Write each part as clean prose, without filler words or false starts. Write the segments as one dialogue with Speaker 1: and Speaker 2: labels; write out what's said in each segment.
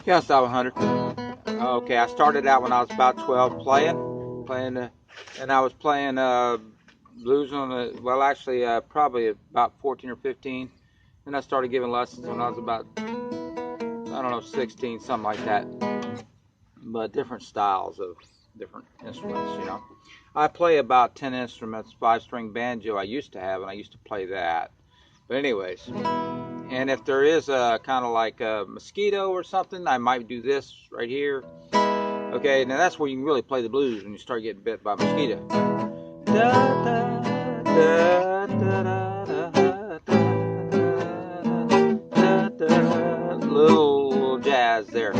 Speaker 1: Yeah, style 100. Okay, I started out when I was about 12 playing, and I was playing blues on the, well, actually, probably about 14 or 15. Then I started giving lessons when I was about, I don't know, 16, something like that. But different styles of different instruments. I play about 10 instruments, 5-string banjo I used to have, and I used to play that. But anyways, and if there is a kind of like a mosquito or something, I might do this right here. Okay, now that's where you can really play the blues, when you start getting bit by a mosquito. Da, da, da, da, da, da, da, da. Little jazz there.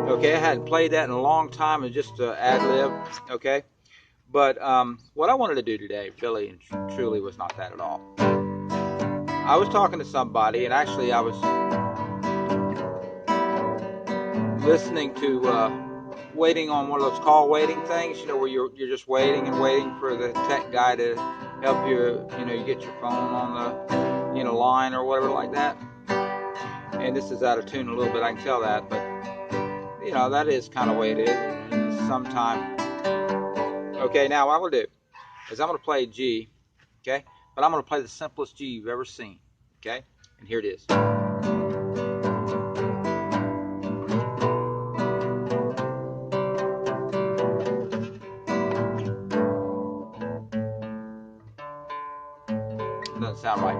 Speaker 1: Okay, I hadn't played that in a long time, and just ad lib. Okay, but what I wanted to do today, really and truly, was not that at all. I was talking to somebody, and actually, I was listening to waiting on one of those call waiting things, where you're just waiting and waiting for the tech guy to help you. You get your phone on the line or whatever like that. And this is out of tune a little bit, I can tell that, but that is kind of the way it is sometime. Okay, now what I'm going to do is I'm going to play G, okay? But I'm going to play the simplest G you've ever seen, okay? And here it is. It doesn't sound right.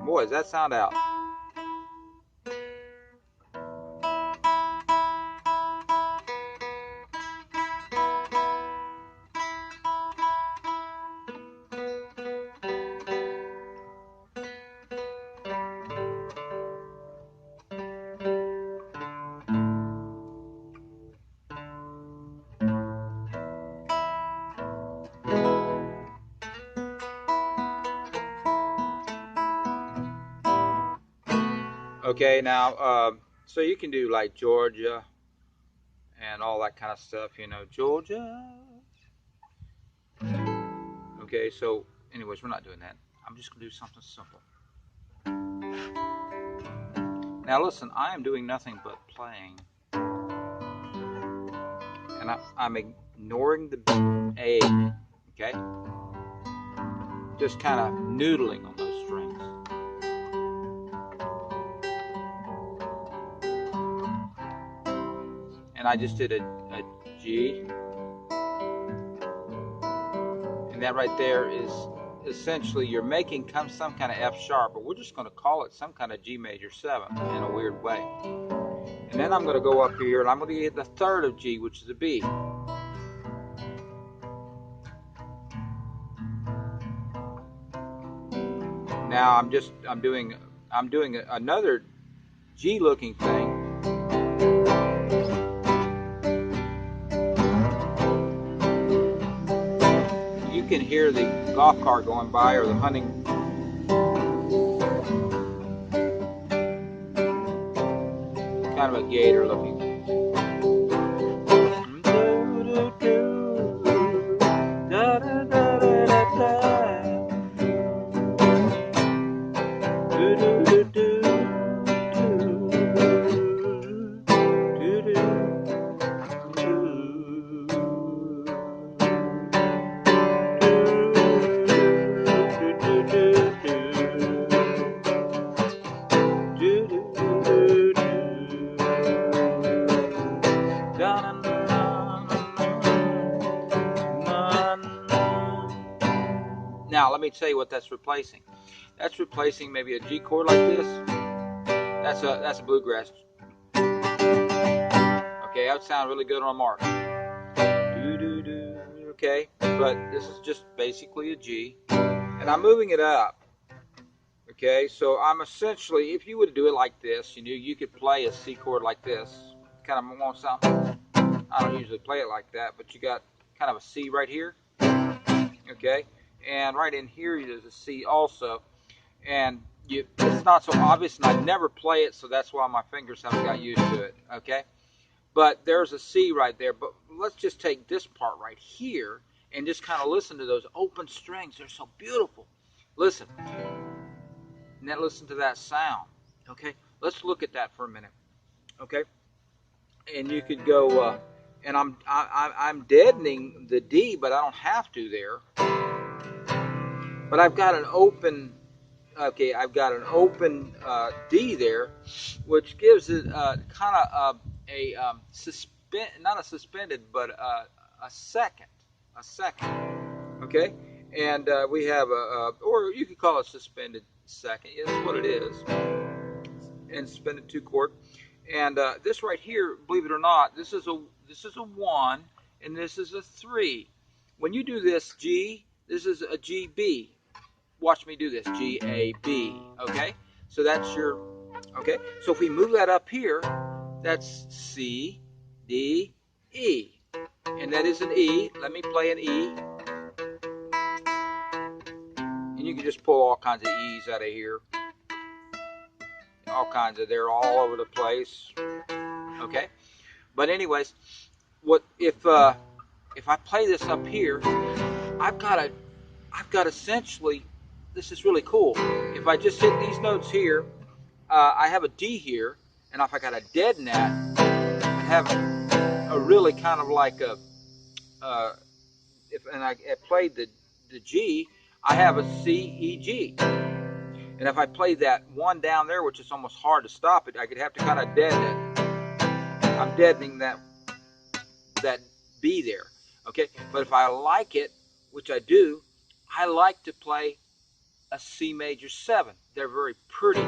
Speaker 1: Boy, does that sound out. Okay, now, so you can do like Georgia and all that kind of stuff, Georgia. Okay, so anyways, we're not doing that. I'm just going to do something simple. Now listen, I am doing nothing but playing. And I'm ignoring the A, okay? Just kind of noodling on those strings. And I just did a G. And that right there is essentially you're making some kind of F sharp, but we're just going to call it some kind of G major 7 in a weird way. And then I'm going to go up here and I'm going to get the third of G, which is a B. Now I'm doing another G looking thing. You can hear the golf cart going by or the hunting. Kind of a gator looking. Now, let me tell you what that's replacing. That's replacing maybe a G chord like this. That's a bluegrass. Okay, that would sound really good on a mark. Okay, but this is just basically a G, and I'm moving it up. Okay, so I'm essentially, if you would do it like this, you could play a C chord like this. Kind of want something. I don't usually play it like that, but you got kind of a C right here. Okay, and right in here there's a C also. And it's not so obvious, and I never play it, so that's why my fingers haven't got used to it. Okay, but there's a C right there. But let's just take this part right here and just kind of listen to those open strings. They're so beautiful. Listen, now listen to that sound. Okay, let's look at that for a minute. Okay, and you could go, and I'm deadening the D, but I don't have to there. But I've got an open. Okay, I've got an open D there, which gives it kind of not a suspended, but a second, Okay, and we have or you could call it suspended second. Yeah, that's what it is, and suspended 2 chord. And this right here, believe it or not, this is a 1, and this is a 3. When you do this G, this is a G B. Watch me do this, G, A, B, okay? So that's your, okay? So if we move that up here, that's C, D, E. And that is an E. Let me play an E. And you can just pull all kinds of E's out of here. All kinds of, they're all over the place, okay? But anyways, what if I play this up here, I've got essentially, this is really cool. If I just hit these notes here, I have a D here, and if I got a deaden that, I have a really kind of like a, and I played the G, I have a C, E, G. And if I play that 1 down there, which is almost hard to stop it, I could have to kind of deaden it. I'm deadening that B there, okay? But if I like it, which I do, I like to play a C major 7. They're very pretty.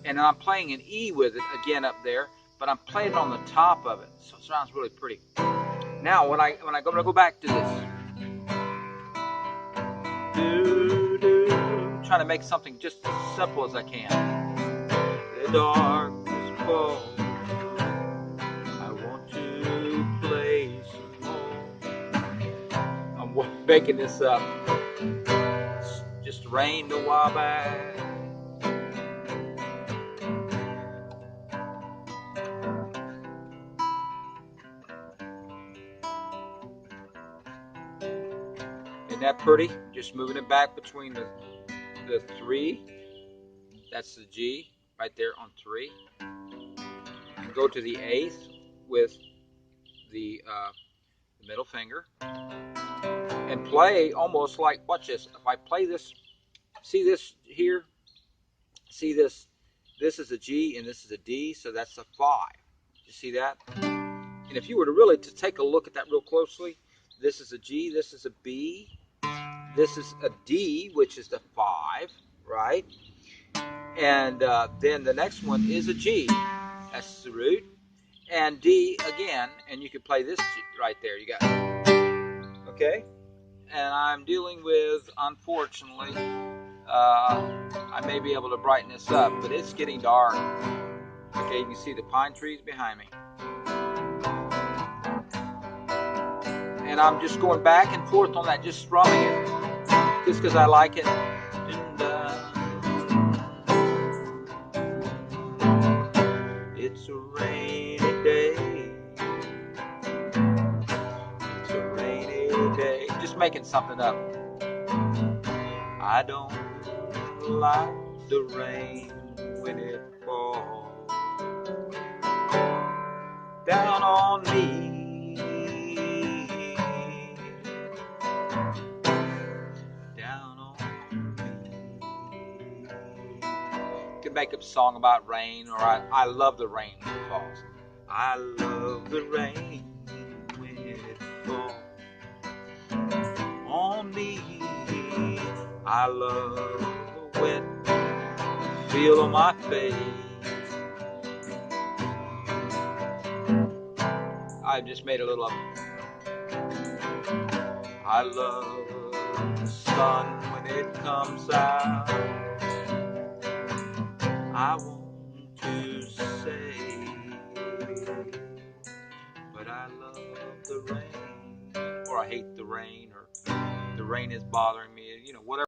Speaker 1: And I'm playing an E with it again up there, but I'm playing it on the top of it, so it sounds really pretty. Now, when I'm going to go back to this, I'm trying to make something just as simple as I can. The darkness falls. I want to play some more. I'm making this up. It's just rained a while back. Isn't that pretty? Just moving it back between the 3. That's the G right there on 3. And go to the 8th with the middle finger. And play almost like, watch this. If I play this, see this here? See this? This is a G and this is a D, so that's a 5. You see that? And if you were to really to take a look at that real closely, this is a G, this is a B, this is a D, which is the 5, right? And then the next one is a G. That's the root. And D again, and you could play this G right there. You got, okay? And I'm dealing with, unfortunately, I may be able to brighten this up, but it's getting dark. Okay, you can see the pine trees behind me. And I'm just going back and forth on that, just strumming it, just because I like it. It's a rainy day. It's a rainy day. Just making something up. I don't like the rain when it falls down on me. Down on me. You can make up a song about rain, or I love the rain when it falls. I love the rain when it falls on me. I love the wet feel on my face. I just made a little of it. I love the sun when it comes out. I want to say, but I love the rain, or I hate the rain, or the rain is bothering me, whatever.